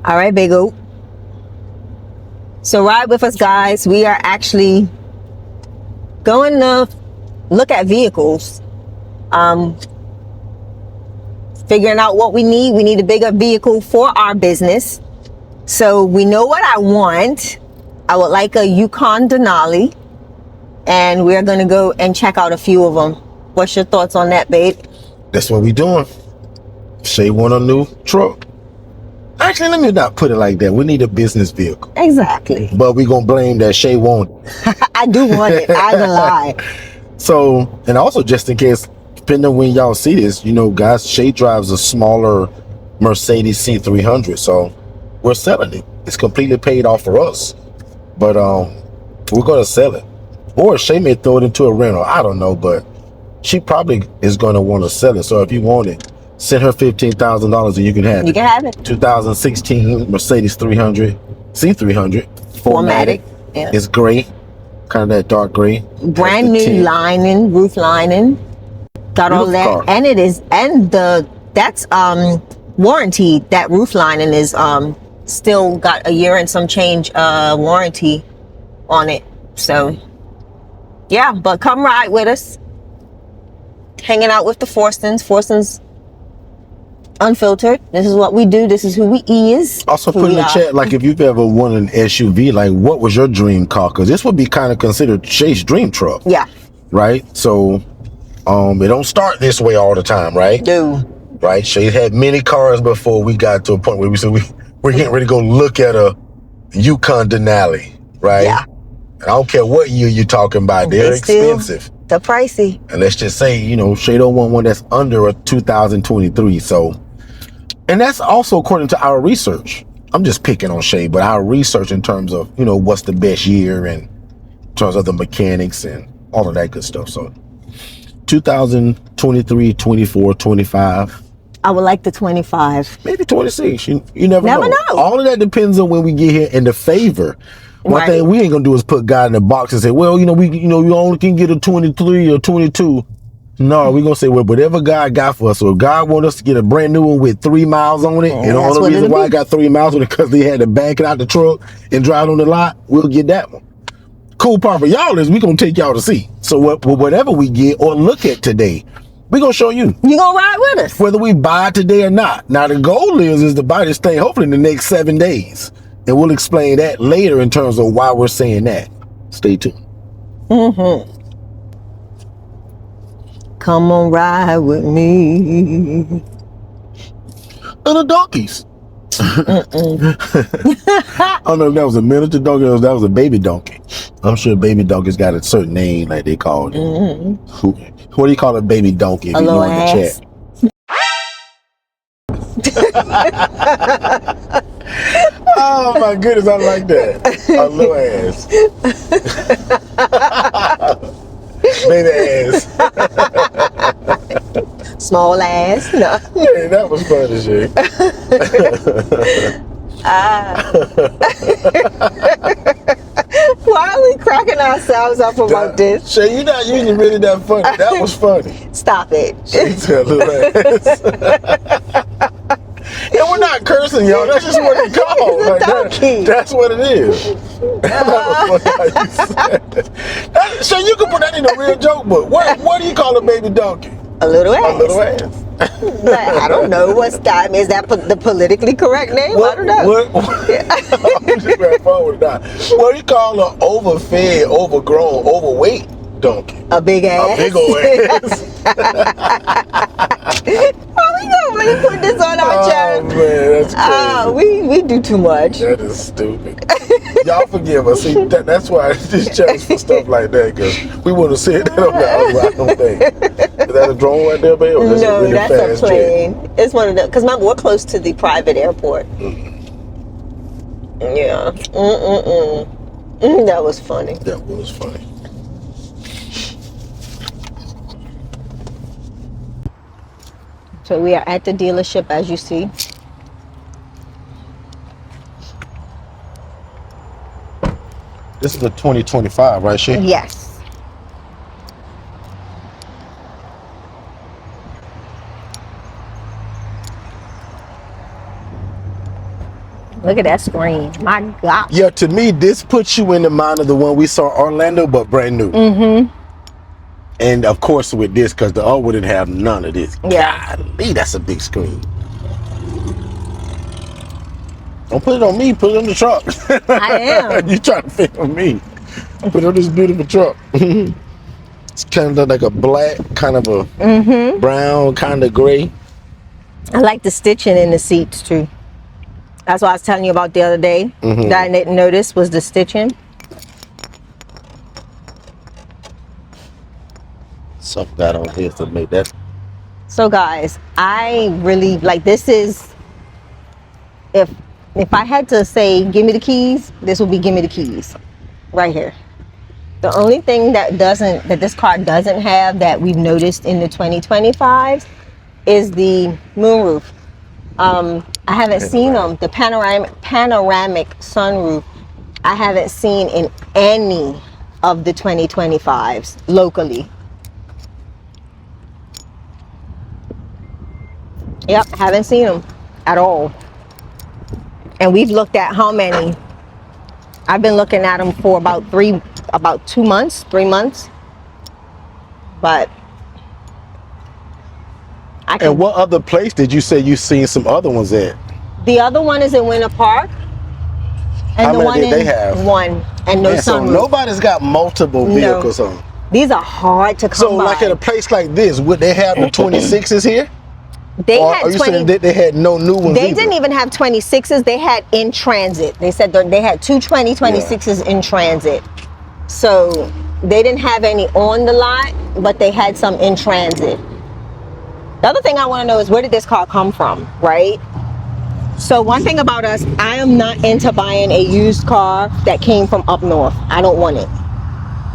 All right, Big O. So ride with us, guys. We are actually going to look at vehicles. Figuring out what we need. We need a bigger vehicle for our business. So we know what I want. I would like a Yukon Denali. And we're going to go and check out a few of them. What's your thoughts on that, babe? That's what we doing. Shay want a new truck. Actually, let me not put it like that. We need a business vehicle. Exactly. But we going to blame that Shay want it. I do want it. I ain't gonna lie. So, and also just in case, depending on when y'all see this, you know, guys, Shay drives a smaller Mercedes C300. So we're selling it. It's completely paid off for us. But we're going to sell it. Or Shay may throw it into a rental. I don't know, but she probably is going to want to sell it. So if you want it, send her $15,000 and you can have it. You can have it. 2016 Mercedes 300, C300. 4MATIC. Yeah. It's gray, kind of that dark gray. Brand new lining, roof lining. Got all that. Car. And it is, and that's warranty. That roof lining is still got a year and some change warranty on it. So yeah, but come ride with us. Hanging out with the Forstons Unfiltered. This is what we do. This is who we is. Also put in the chat, like, if you've ever wanted an SUV, like, what was your dream car? Because this would be kind of considered Shay's dream truck. Yeah. Right? So it don't start this way all the time, right? Dude. Right? Shay had many cars before we got to a point where we said we're getting ready to go look at a Yukon Denali, right? Yeah. I don't care what year you're talking about. They're expensive. They're pricey. And let's just say, you know, Shay don't want one that's under a 2023. So, and that's also according to our research. I'm just picking on Shay, but our research in terms of, you know, what's the best year and in terms of the mechanics and all of that good stuff. So 2023, 24, 25. I would like the 25. Maybe 26. You never know. know. All of that depends on when we get here and the favor. One thing we ain't gonna do is put God in the box and say, well, you only can get a 23 or 22. No, we're gonna say, well, whatever God got for us. So if God want us to get a brand new one with 3 miles on it, and the only reason why I got 3 miles on it because they had to back it out the truck and drive it on the lot, we'll get that one. Cool part for y'all is we gonna take y'all to see. So whatever we get or look at today, we gonna show you. You gonna ride with us, whether we buy it today or not. Now the goal is to buy this thing hopefully in the next 7 days. And we'll explain that later in terms of why we're saying that. Stay tuned. Come on, ride with me. And the donkeys. I don't know if that was a miniature donkey or if that was a baby donkey. I'm sure baby donkeys got a certain name like they called it. What do you call a baby donkey if you know in the chat? Oh my goodness, I like that. A little ass. Baby ass. Small ass. No. Yeah, that was funny, shit. Why are we cracking ourselves up about this? Shay, you're not usually really that funny. That was funny. Stop it. She said a little ass. Yeah, we're not cursing, y'all. That's just what it's called. Like that's what it is. So you can put that in a real joke book. What do you call a baby donkey? A little ass. A little ass. I don't know what's that. Is that the politically correct name? I don't know. I'm just going forward now. What do you call an overfed, overgrown, overweight donkey? A big ass. A big old ass. Oh, we gonna really put this on our channel. Oh man, that's crazy. We do too much. That is stupid. Y'all forgive us. See, that's why this channel's for stuff like that, because we want to see that on the other thing. Is that a drone right there, babe? No, a really that's a plane. Jet? It's one of the, because we're close to the private airport. Yeah. That was funny. That was funny. So we are at the dealership, as you see. This is the 2025, right, Shay? Yes. Look at that screen. My God. Yeah, to me, this puts you in the mind of the one we saw Orlando, but brand new. Mm-hmm. And of course with this, because the other wouldn't have none of this. Yeah. Golly, that's a big screen. Don't put it on me, put it on the truck. I am. You trying to film me. Put it on this beautiful truck. It's kind of like a black, kind of a brown, kind of gray. I like the stitching in the seats too. That's what I was telling you about the other day that I didn't notice was the stitching. Something got on here to make that. So guys, I really like this is if I had to say give me the keys, this would be give me the keys right here. The only thing that this car doesn't have that we've noticed in the 2025s is the moonroof. I haven't seen them. The panoramic sunroof, I haven't seen in any of the 2025s locally. Yep, haven't seen them at all. And we've looked at how many. I've been looking at them for about 3 months. But And what other place did you say you seen some other ones at? The other one is in Winter Park. And how the many one did they have? One and no sunroof. So nobody's got multiple vehicles on. These are hard to come So by. like at a place like this, would they have the 26s here? They or had are you saying that they had no new ones? They didn't even have 26s. They had in transit. They said they had 2 2026s in transit. So they didn't have any on the lot, but they had some in transit. The other thing I want to know is where did this car come from, right? So one thing about us, I am not into buying a used car that came from up north. I don't want it.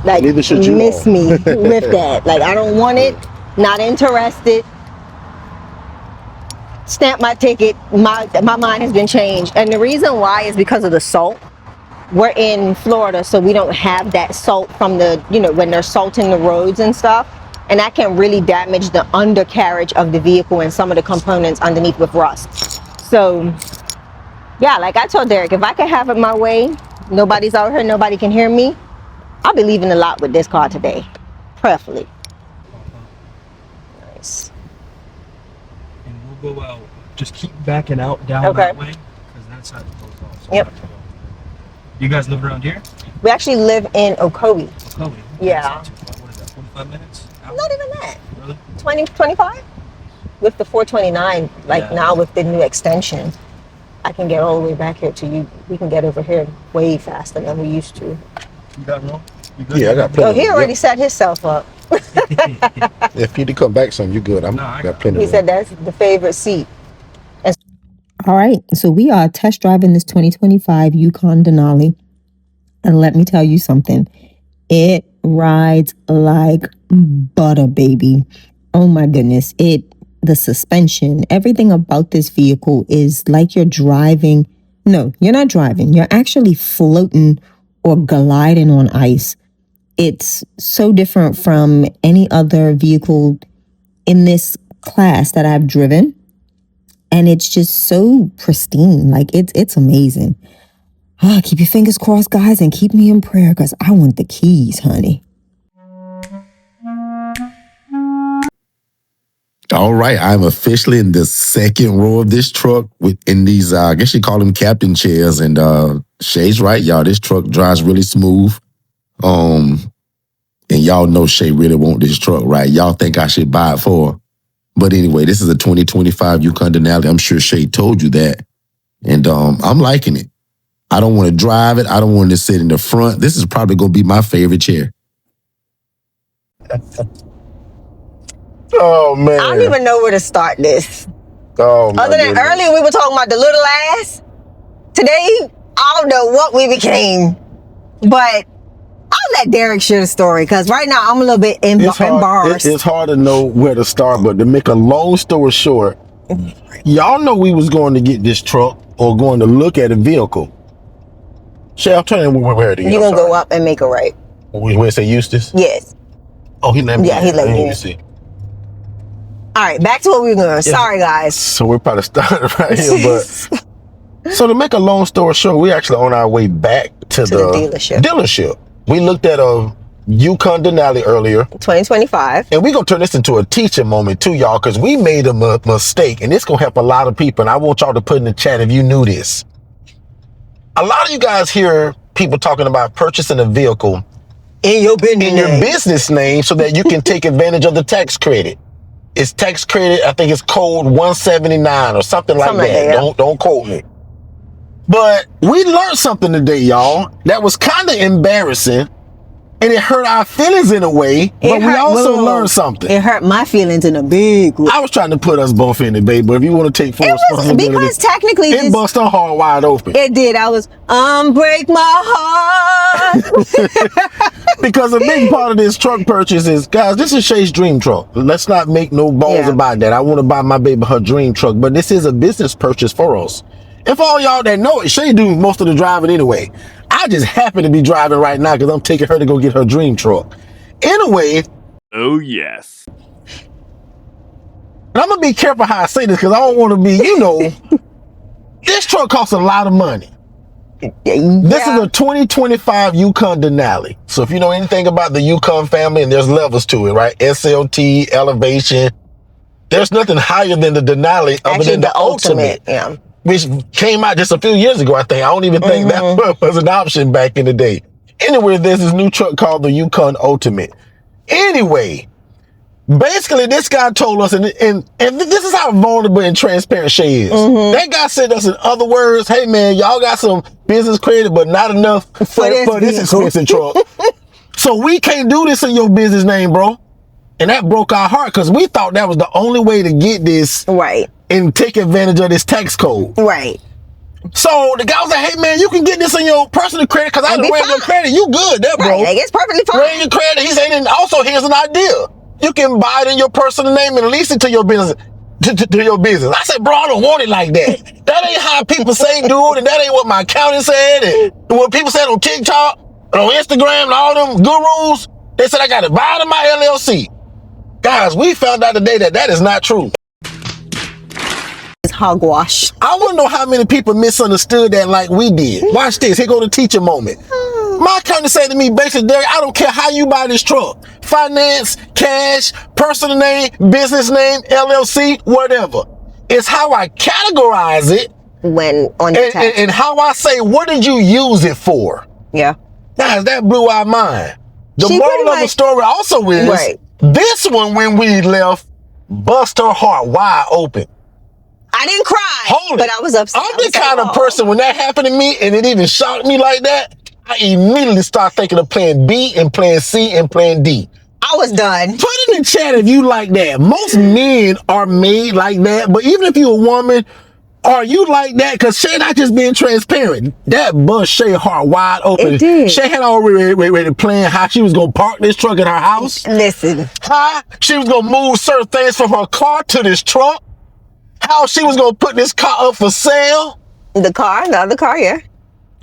Like, neither should you. Miss me with that. Like, I don't want it. Not interested. Stamp my ticket. My mind has been changed. And the reason why is because of the salt. We're in Florida, so we don't have that salt from the, when they're salting the roads and stuff. And that can really damage the undercarriage of the vehicle and some of the components underneath with rust. So, yeah, like I told Derek, if I could have it my way, nobody's out here, nobody can hear me, I'll be leaving the lot with this car today. Prayerfully. Nice. And we'll go out. Just keep backing out down that way, because that side goes off. So yep. You guys live around here? We actually live in Ocoee. Ocoee? Yeah. What is that, 45 minutes? Hour? Not even that. Really? 20, 25? With the 429, now with the new extension, I can get all the way back here to you. We can get over here way faster than we used to. You got room? You good? Yeah, I got plenty. Oh, he already set himself up. If you need to come back some, you good. I'm got plenty. He said that's the favorite seat. All right, so we are test driving this 2025 Yukon Denali. And let me tell you something. It rides like butter, baby. Oh my goodness. The suspension, everything about this vehicle is like you're driving. No, you're not driving. You're actually floating or gliding on ice. It's so different from any other vehicle in this class that I've driven. And it's just so pristine. Like it's amazing. Keep your fingers crossed, guys, and keep me in prayer because I want the keys, honey. All right, I'm officially in the second row of this truck in these, I guess you call them captain chairs. And Shay's right, y'all. This truck drives really smooth. And y'all know Shay really want this truck, right? Y'all think I should buy it for her. But anyway, this is a 2025 Yukon Denali. I'm sure Shay told you that. And I'm liking it. I don't want to drive it. I don't want to sit in the front. This is probably going to be my favorite chair. Oh, man. I don't even know where to start this. Oh, my Other than goodness. earlier we were talking about the little ass. Today, I don't know what we became. But I'll let Derek share the story because right now I'm a little bit embarrassed. It's hard to know where to start, but to make a long story short, y'all know we was going to get this truck or going to look at a vehicle. Shay, I'll turn where it is. You're going to go up and make a right. Where it say Eustace? Yes. Oh, he let me. Yeah, he let me. See. All right, back to what we were doing. Yeah. Sorry, guys. So we're probably starting right here, but So to make a long story short, we actually on our way back to the dealership. We looked at a Yukon Denali earlier. 2025. And we're going to turn this into a teaching moment too, y'all, because we made a mistake, and it's going to help a lot of people. And I want y'all to put in the chat if you knew this. A lot of you guys hear people talking about purchasing a vehicle in your business name so that you can take advantage of the tax credit. It's tax credit. I think it's code 179 or something like that. Yeah. Don't quote me. But we learned something today, y'all, that was kind of embarrassing. And it hurt our feelings in a way, but we also learned something. It hurt my feelings in a big way. I was trying to put us both in it, babe, but if you want to take full responsibility. Because technically it bust our heart wide open. It did. I was, break my heart. Because a big part of this truck purchase is, guys, this is Shay's dream truck. Let's not make no balls about that. I want to buy my baby her dream truck, but this is a business purchase for us. And for all y'all that know it, Shay do most of the driving anyway. I just happen to be driving right now because I'm taking her to go get her dream truck. Anyway. Oh, yes. And I'm going to be careful how I say this because I don't want to be, this truck costs a lot of money. This is a 2025 Yukon Denali. So if you know anything about the Yukon family, and there's levels to it, right? SLT, elevation. There's nothing higher than the Denali other than the Ultimate. Yeah. Which came out just a few years ago, I think. I don't even think that was an option back in the day. Anyway, there's this new truck called the Yukon Ultimate. Anyway, basically, this guy told us, and this is how vulnerable and transparent Shay is. That guy said us in other words, hey, man, y'all got some business credit, but not enough for this expensive truck. So we can't do this in your business name, bro. And that broke our heart because we thought that was the only way to get this. Right. And take advantage of this tax code. Right. So the guy was like, hey man, you can get this in your personal credit because I done ran your credit. You good there, bro. Right. It's perfectly fine. Ran your credit. He said, and also here's an idea. You can buy it in your personal name and lease it to your business. To your business. I said, bro, I don't want it like that. That ain't how people say do it, and that ain't what my accountant said, and what people said on TikTok, and on Instagram, and all them gurus. They said I got to buy it in my LLC. Guys, we found out today that is not true. It's hogwash. I want to know how many people misunderstood that like we did. Watch this. Here go the teacher moment. My accountant said to me, basically, Derek, I don't care how you buy this truck. Finance, cash, personal name, business name, LLC, whatever. It's how I categorize it. When on the tax. And how I say, what did you use it for? Yeah. Guys, that blew our mind. The moral of the story also is, this one, when we left, bust her heart wide open. I didn't cry, but I was upset. I'm the kind of person, when that happened to me and it even shocked me like that, I immediately start thinking of plan B and plan C and plan D. I was done. Put in the chat if you like that. Most men are made like that, but even if you're a woman, are you like that? Because Shay not just being transparent. That bust Shay heart wide open. It did. Shay had already planned how she was going to park this truck at her house. Listen. How she was going to move certain things from her car to this truck. How she was going to put this car up for sale. The other car, yeah.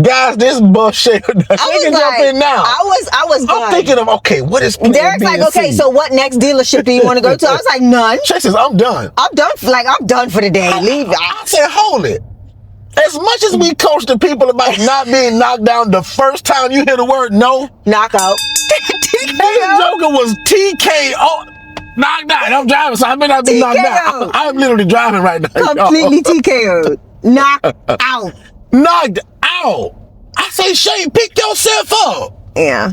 Guys, this bust Shay. She can jump in now. I was done. I'm thinking of, okay, what is plan Derek's B like, and okay, C? so what next dealership do you want to go to? I was like, none. Shay says, I'm done. I'm done for the day. Leave. I said, hold it. As much as we coach the people about not being knocked down the first time you hear the word no. Knockout. This joker was TKO. Knocked out. I'm driving, so I may not be knocked out. I'm literally driving right now. Completely TKO'd. Knocked out. Knocked out. I say, Shay, pick yourself up. Yeah.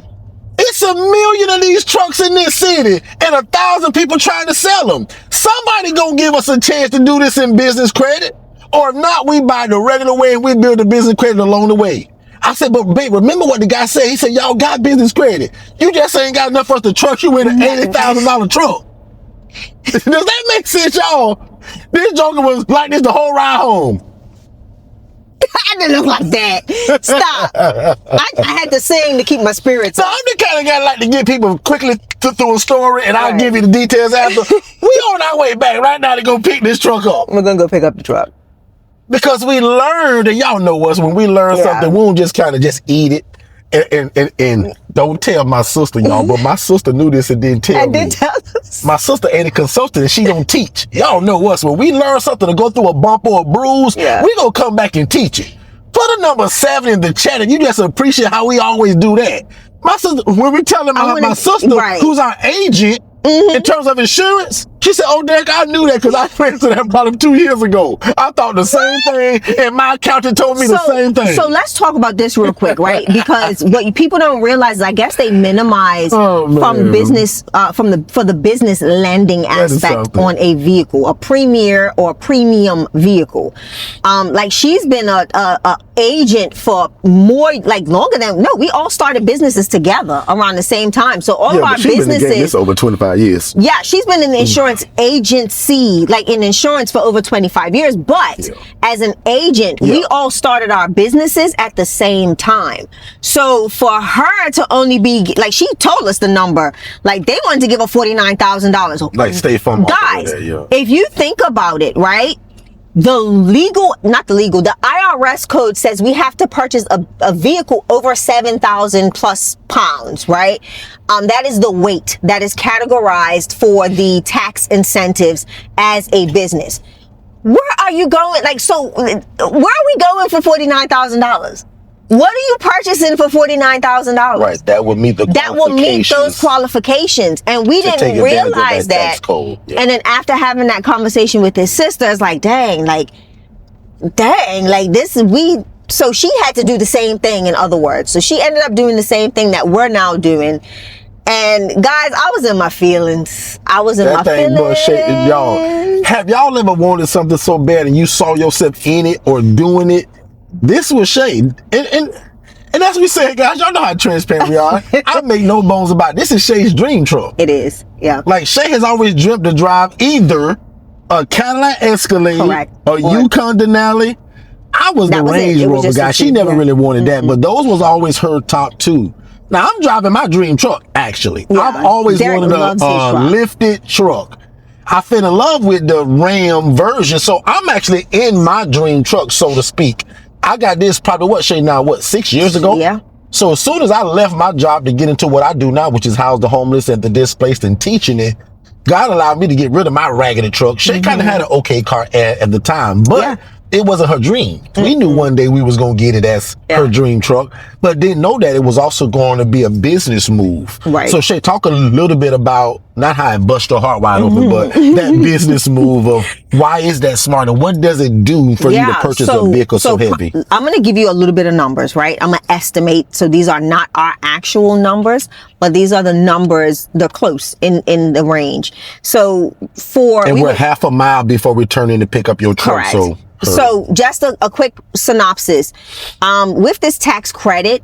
It's 1 million of these trucks in this city and 1,000 people trying to sell them. Somebody gonna give us a chance to do this in business credit. Or if not, we buy the regular way and we build the business credit along the way. I said, but babe, remember what the guy said? He said, y'all got business credit. You just ain't got enough for us to trust you in an $80,000 truck. Does that make sense, y'all? This joker was like this the whole ride home. I didn't look like that. Stop. I had to sing to keep my spirits up. So I'm the kind of guy that like to get people quickly through a story, and I'll give you the details after. We on our way back right now to go pick this truck up. We're going to go pick up the truck. Because we learned, and y'all know us, when we learn something, we don't just kind of just eat it And don't tell my sister, y'all, but my sister knew this and didn't tell me. My sister ain't a consultant and she don't teach. Y'all know us. When we learn something to go through a bump or a bruise, we gonna come back and teach it. Put a number 7 in the chat and you just appreciate how we always do that. My sister, when we tell them about my sister, who's our agent, in terms of insurance, she said, "Oh, Derek, I knew that because I ran to that problem 2 years ago. I thought the same thing, and my accountant told me the same thing." So let's talk about this real quick, right? Because what people don't realize is, I guess they minimize from business, for the business lending aspect on a vehicle, a premier or premium vehicle. Like she's been a agent for longer than we all started businesses together around the same time. So all of our businesses. Been in this over 25 years. Yeah, she's been in the insurance agency, like in insurance for over 25 years. But as an agent, we all started our businesses at the same time. So for her to only be like, she told us the number, like they wanted to give her $49,000. Like State Farm. Guys, if you think about it, right? The IRS code says we have to purchase a vehicle over 7,000 plus pounds, right? That is the weight that is categorized for the tax incentives as a business. Where are you going? Where are we going for $49,000? What are you purchasing for $49,000? Right, that would meet those qualifications, and we didn't realize that. And then after having that conversation with his sister, it's like, dang, so she had to do the same thing. In other words, so she ended up doing the same thing that we're now doing. And guys, I was in my feelings. Y'all, have y'all ever wanted something so bad and you saw yourself in it or doing it? This was Shay, and as we said, guys, y'all know how transparent we are. I make no bones about it. This is Shay's dream truck. It is, yeah. Like Shay has always dreamt to drive either a Cadillac Escalade or Yukon Denali. I was the Range Rover guy. She never really wanted that, but those was always her top two. Now I'm driving my dream truck. Actually, I've always wanted a lifted truck. I fell in love with the Ram version, so I'm actually in my dream truck, so to speak. I got this probably, Shay, now, 6 years ago? Yeah. So as soon as I left my job to get into what I do now, which is house the homeless and the displaced and teaching it, God allowed me to get rid of my raggedy truck. Shay kind of had an okay car at the time, but it wasn't her dream. We knew one day we was going to get it as her dream truck, but didn't know that it was also going to be a business move. Right. So Shay, talk a little bit about not how it bust your heart wide open, but that business move of why is that smart and what does it do for you to purchase a vehicle so heavy? I'm going to give you a little bit of numbers, right? I'm going to estimate. So these are not our actual numbers, but these are the numbers. They're close in the range. So we're half a mile before we turn in to pick up your truck. Correct. So just a quick synopsis. With this tax credit,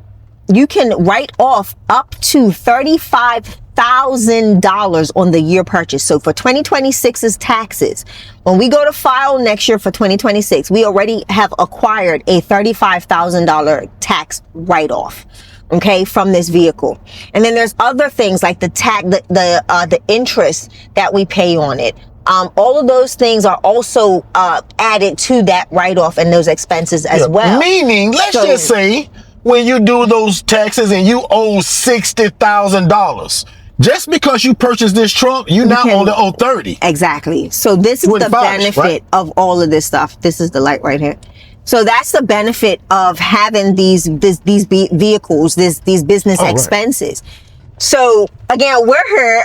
you can write off up to $35,000 on the year purchase. So for 2026's taxes, when we go to file next year for 2026, we already have acquired a $35,000 tax write-off. Okay, from this vehicle. And then there's other things like the interest that we pay on it. All of those things are also added to that write-off and those expenses as well. Meaning, let's just say when you do those taxes and you owe $60,000, just because you purchased this truck, you now only owe $30,000. Exactly. So this is the benefit of all of this stuff. This is the light right here. So that's the benefit of having these vehicles, these business expenses. So again, we're here.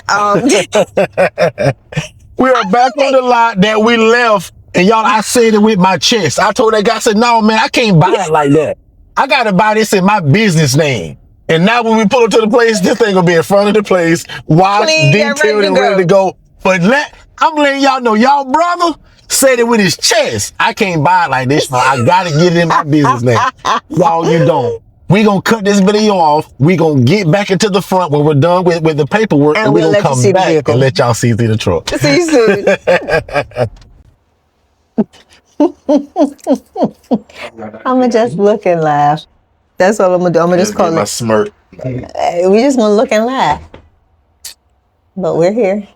We are back on the lot that we left, and y'all, I said it with my chest. I told that guy, I said, no, man, I can't buy it like that. I got to buy this in my business name. And now when we pull up to the place, this thing going to be in front of the place, washed, detailed, and ready to go. But I'm letting y'all know, y'all brother said it with his chest. I can't buy it like this. I got to get it in my business name. Y'all, you don't. We gonna cut this video off. We gonna get back into the front when we're done with the paperwork, and we gonna come back and let y'all see the truck. See you soon. I'm gonna just look and laugh. That's all I'm gonna do. I'm gonna just call it my smirk. We just gonna look and laugh. But we're here.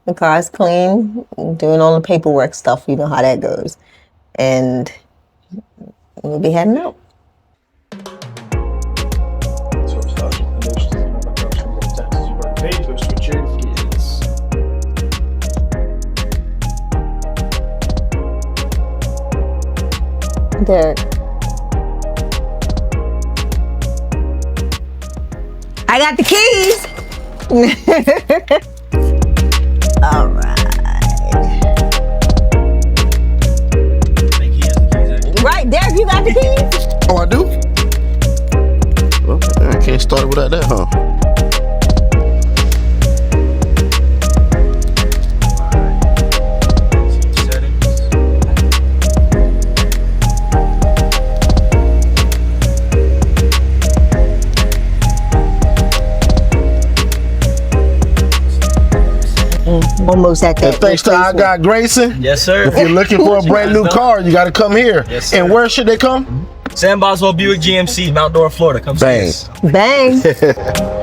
The car's clean. Doing all the paperwork stuff. You know how that goes. And we'll be heading out. Derek. I got the keys. All right. Right, Derek, you got the keys? Oh, I do? Well, I can't start it without that, huh? Almost at that. And thanks to our guy Grayson. Yes, sir. If you're looking for a brand new car, you got to come here. Yes, sir. And where should they come? San Boswell Buick GMC, Mount Dora, Florida. Come see Bang. us. Bang.